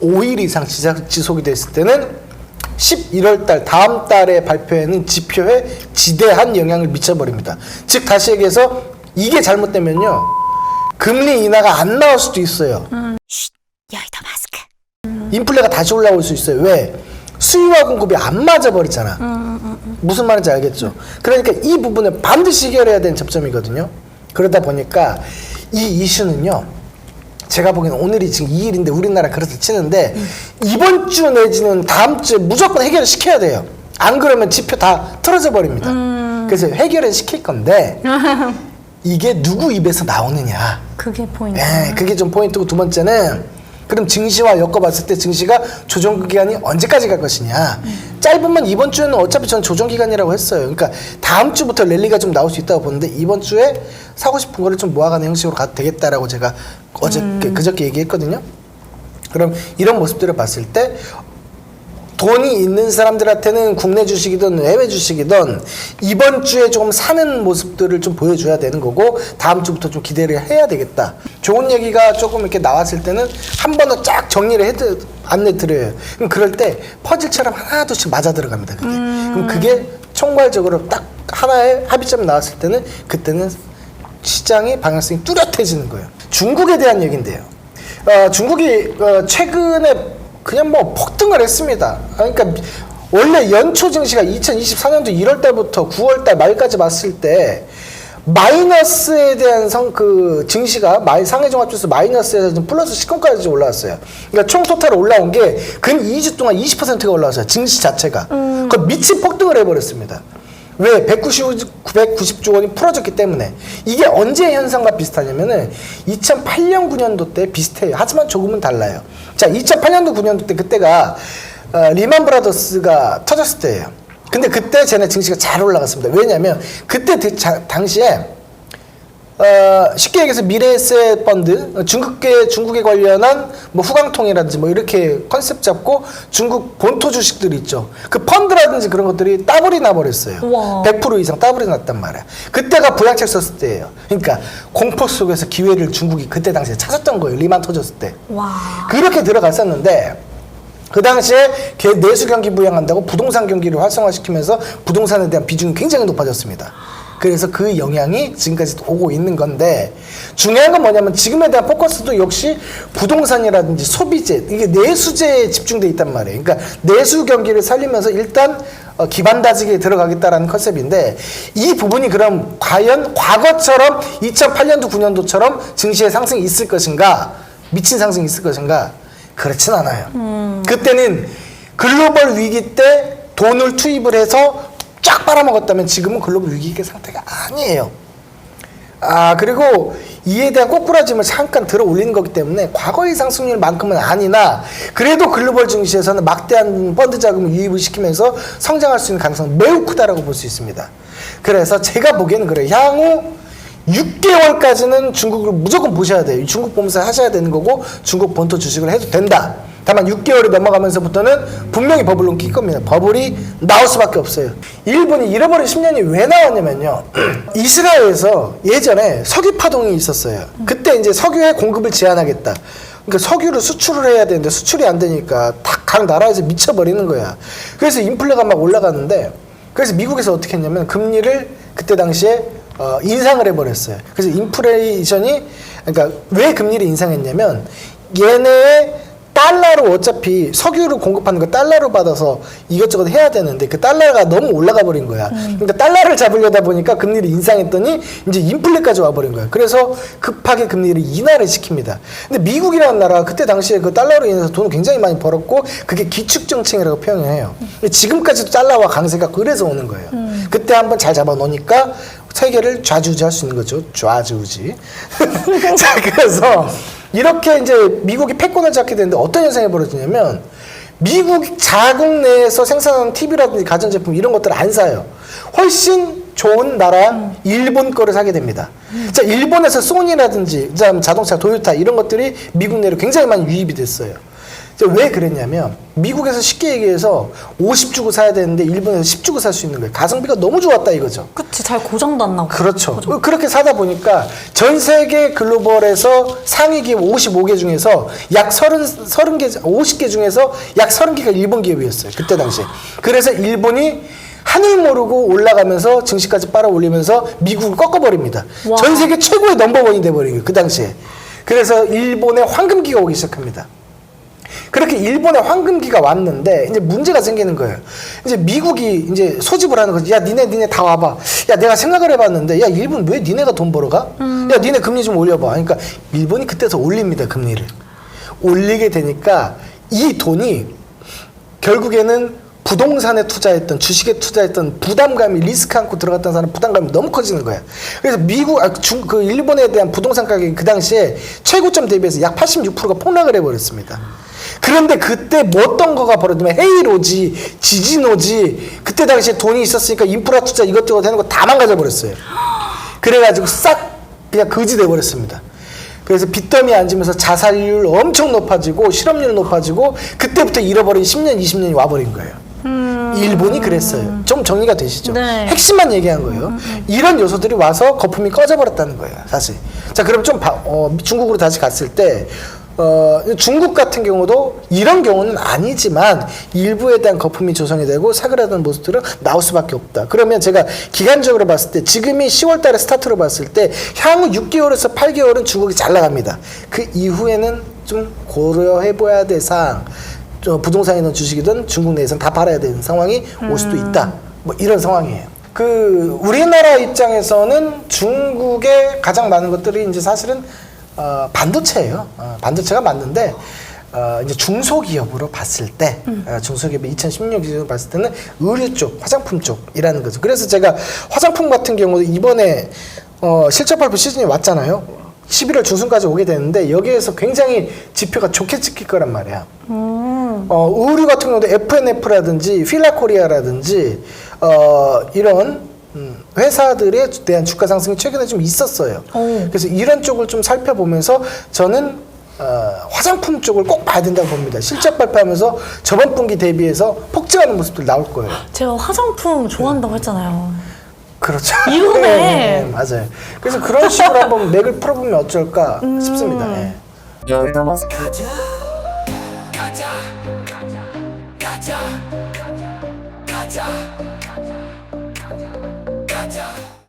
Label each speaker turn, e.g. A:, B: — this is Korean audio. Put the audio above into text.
A: 5일 이상 지속이 됐을 때는 11월 달 다음 달에 발표하는 지표에 지대한 영향을 미쳐버립니다. 즉 다시 얘기해서 이게 잘못되면요 금리 인하가 안 나올 수도 있어요.
B: 여의도 마스크.
A: 인플레가 다시 올라올 수 있어요. 왜? 수요와 공급이 안 맞아버리잖아. 무슨 말인지 알겠죠? 그러니까 이 부분을 반드시 해결해야 되는 접점이거든요. 그러다 보니까 이 이슈는요 제가 보기에는 오늘이 지금 2일인데 우리나라 그렇다 치는데 이번 주 내지는 다음 주에 무조건 해결을 시켜야 돼요. 안 그러면 지표 다 틀어져 버립니다. 그래서 해결은 시킬 건데 이게 누구 입에서 나오느냐.
B: 그게 포인트.
A: 네, 그게 좀 포인트고 두 번째는 그럼 증시와 엮어봤을 때 증시가 조정기간이 언제까지 갈 것이냐. 짧으면 이번 주에는 어차피 전 조정기간이라고 했어요. 그러니까 다음 주부터 랠리가 좀 나올 수 있다고 보는데 이번 주에 사고 싶은 거를 좀 모아가는 형식으로 가도 되겠다라고 제가 그저께 얘기했거든요. 그럼 이런 모습들을 봤을 때 돈이 있는 사람들한테는 국내 주식이든 해외 주식이든 이번 주에 조금 사는 모습들을 좀 보여줘야 되는 거고 다음 주부터 좀 기대를 해야 되겠다. 좋은 얘기가 조금 이렇게 나왔을 때는 한 번은 쫙 정리를 안내 드려요. 그럼 그럴 때 퍼즐처럼 하나둘씩 맞아 들어갑니다. 그게. 그럼 그게 총괄적으로 딱 하나의 합의점이 나왔을 때는 그때는 시장의 방향성이 뚜렷해지는 거예요. 중국에 대한 얘기인데요. 중국이 최근에 그냥 뭐 폭등을 했습니다. 그러니까 원래 연초 증시가 2024년도 1월 달부터 9월 달 말까지 봤을 때 마이너스에 대한 증시가 상해종합지수 마이너스에서 좀 플러스 10까지 올라왔어요. 그러니까 총 토탈 올라온 게 근 2주 동안 20%가 올라왔어요. 증시 자체가. 그 미친 폭등을 해버렸습니다. 왜? 190조 원이 풀어졌기 때문에. 이게 언제 현상과 비슷하냐면은 2008년 9년도 때 비슷해요. 하지만 조금은 달라요. 자, 2008년도 9년도 때 그때가 리만 브라더스가 터졌을 때예요. 근데 그때 쟤네 증시가 잘 올라갔습니다. 왜냐면 그때 당시에 쉽게 얘기해서 미래에셋 펀드, 중국에 관련한 뭐 후광통이라든지 뭐 이렇게 컨셉 잡고 중국 본토 주식들이 있죠. 그 펀드라든지 그런 것들이 따블이 나버렸어요.
B: 우와.
A: 100% 이상 따블이 났단 말이야. 그때가 부양책 썼을 때예요. 그러니까 공포 속에서 기회를 중국이 그때 당시에 찾았던 거예요. 리만 터졌을 때.
B: 와.
A: 그렇게 들어갔었는데 그 당시에 내수 경기 부양한다고 부동산 경기를 활성화시키면서 부동산에 대한 비중이 굉장히 높아졌습니다. 그래서 그 영향이 지금까지 오고 있는 건데 중요한 건 뭐냐면 지금에 대한 포커스도 역시 부동산이라든지 소비재 이게 내수재에 집중돼 있단 말이에요. 그러니까 내수 경기를 살리면서 일단 기반 다지기에 들어가겠다라는 컨셉인데 이 부분이 그럼 과연 과거처럼 2008년도 9년도처럼 증시의 상승이 있을 것인가 미친 상승이 있을 것인가 그렇진 않아요. 그때는 글로벌 위기 때 돈을 투입을 해서 쫙 빨아먹었다면 지금은 글로벌 위기의 상태가 아니에요. 그리고 이에 대한 꼬꾸라짐을 잠깐 들어 올리는 거기 때문에 과거의 상승률만큼은 아니나 그래도 글로벌 증시에서는 막대한 펀드 자금을 유입을 시키면서 성장할 수 있는 가능성은 매우 크다라고 볼 수 있습니다. 그래서 제가 보기에는 그래요. 향후 6개월까지는 중국을 무조건 보셔야 돼요. 중국 보면서 하셔야 되는 거고 중국 본토 주식을 해도 된다. 다만 6개월이 넘어가면서부터는 분명히 버블은 낄 겁니다. 버블이 나올 수밖에 없어요. 일본이 잃어버린 10년이 왜 나왔냐면요. 이스라엘에서 예전에 석유 파동이 있었어요. 그때 이제 석유의 공급을 제한하겠다. 그러니까 석유를 수출을 해야 되는데 수출이 안 되니까 각 나라에서 미쳐버리는 거야. 그래서 인플레가 막 올라가는데 그래서 미국에서 어떻게 했냐면 금리를 그때 당시에 인상을 해버렸어요. 그래서 인플레이션이 그러니까 왜 금리를 인상했냐면 얘네의 달러로 어차피 석유를 공급하는 거 달러로 받아서 이것저것 해야 되는데 그 달러가 너무 올라가 버린 거야. 그러니까 달러를 잡으려다 보니까 금리를 인상했더니 이제 인플레까지 와버린 거야. 그래서 급하게 금리를 인하를 시킵니다. 근데 미국이라는 나라가 그때 당시에 그 달러로 인해서 돈을 굉장히 많이 벌었고 그게 기축정책이라고 표현을 해요. 근데 지금까지도 달러와 강세가 그래서 오는 거예요. 그때 한번 잘 잡아놓으니까 세계를 좌지우지할 수 있는 거죠. 좌지우지. 자, 그래서 이렇게 이제 미국이 패권을 잡게 되는데 어떤 현상이 벌어지냐면 미국 자국 내에서 생산하는 TV라든지 가전제품 이런 것들을 안 사요. 훨씬 좋은 나라 일본 거를 사게 됩니다. 자, 일본에서 소니라든지 자동차 도요타 이런 것들이 미국 내로 굉장히 많이 유입이 됐어요. 왜 그랬냐면 미국에서 쉽게 얘기해서 50 주고 사야 되는데 일본에서 10 주고 살 수 있는 거예요. 가성비가 너무 좋았다 이거죠.
C: 그치, 잘 고장도 안 나고.
A: 그렇죠. 그렇게 사다 보니까 전 세계 글로벌에서 상위 기업 55개 중에서 약 30개, 50개 중에서 약 30개가 일본 기업이었어요. 그때 당시에. 그래서 일본이 하늘 모르고 올라가면서 증시까지 빨아올리면서 미국을 꺾어버립니다.
C: 와.
A: 전 세계 최고의 넘버원이 돼버린 거예요. 그 당시에. 그래서 일본의 황금기가 오기 시작합니다. 그렇게 일본의 황금기가 왔는데 이제 문제가 생기는 거예요. 이제 미국이 이제 소집을 하는 거지. 야, 니네 다 와봐. 야, 내가 생각을 해봤는데, 야, 일본 왜 니네가 돈 벌어가? 야, 니네 금리 좀 올려봐. 그러니까 일본이 그때서 올립니다, 금리를. 올리게 되니까 이 돈이 결국에는 부동산에 투자했던, 주식에 투자했던 부담감이, 리스크 안고 들어갔던 사람 부담감이 너무 커지는 거야. 그래서 그 일본에 대한 부동산 가격이 그 당시에 최고점 대비해서 약 86%가 폭락을 해버렸습니다. 그런데 그때 뭐 어떤 거가 벌어지면 헤이로지, 지지노지, 그때 당시에 돈이 있었으니까 인프라 투자 이것저것 하는 거 다 망가져 버렸어요. 그래가지고 싹 그냥 거지 돼버렸습니다. 그래서 빚더미에 앉으면서 자살률 엄청 높아지고 실업률 높아지고 그때부터 잃어버린 10년, 20년이 와버린 거예요. 일본이 그랬어요. 좀 정리가 되시죠?
C: 네.
A: 핵심만 얘기한 거예요. 이런 요소들이 와서 거품이 꺼져버렸다는 거예요, 사실. 자, 그럼 좀 중국으로 다시 갔을 때 중국 같은 경우도 이런 경우는 아니지만 일부에 대한 거품이 조성이 되고 사그라드는 모습들은 나올 수밖에 없다. 그러면 제가 기간적으로 봤을 때 지금이 10월 달에 스타트로 봤을 때 향후 6개월에서 8개월은 중국이 잘 나갑니다. 그 이후에는 좀 고려해봐야 될 사항, 부동산이든 주식이든 중국 내에서는 다 팔아야 되는 상황이 올 수도 있다. 뭐 이런 상황이에요. 우리나라 입장에서는 중국에 가장 많은 것들이 이제 사실은 반도체예요. 반도체가 맞는데 이제 중소기업으로 봤을 때 중소기업이 2016 기준으로 봤을 때는 의류 쪽, 화장품 쪽이라는 거죠. 그래서 제가 화장품 같은 경우도 이번에 실적 발표 시즌이 왔잖아요. 11월 중순까지 오게 되는데 여기에서 굉장히 지표가 좋게 찍힐 거란 말이야. 의류 같은 경우도 F&F라든지 필라코리아라든지 이런 회사들에 대한 주가 상승이 최근에 좀 있었어요. 그래서 이런 쪽을 좀 살펴보면서 저는 화장품 쪽을 꼭 봐야 된다고 봅니다. 실적 발표하면서 저번 분기 대비해서 폭증하는 모습들 나올 거예요.
C: 제가 화장품 좋아한다고 했잖아요.
A: 그렇죠.
C: 이거네.
A: 네, 맞아요. 그래서 그런 식으로 한번 맥을 풀어보면 어쩔까 싶습니다. 네.
B: 여의도 마스크.
D: 가자.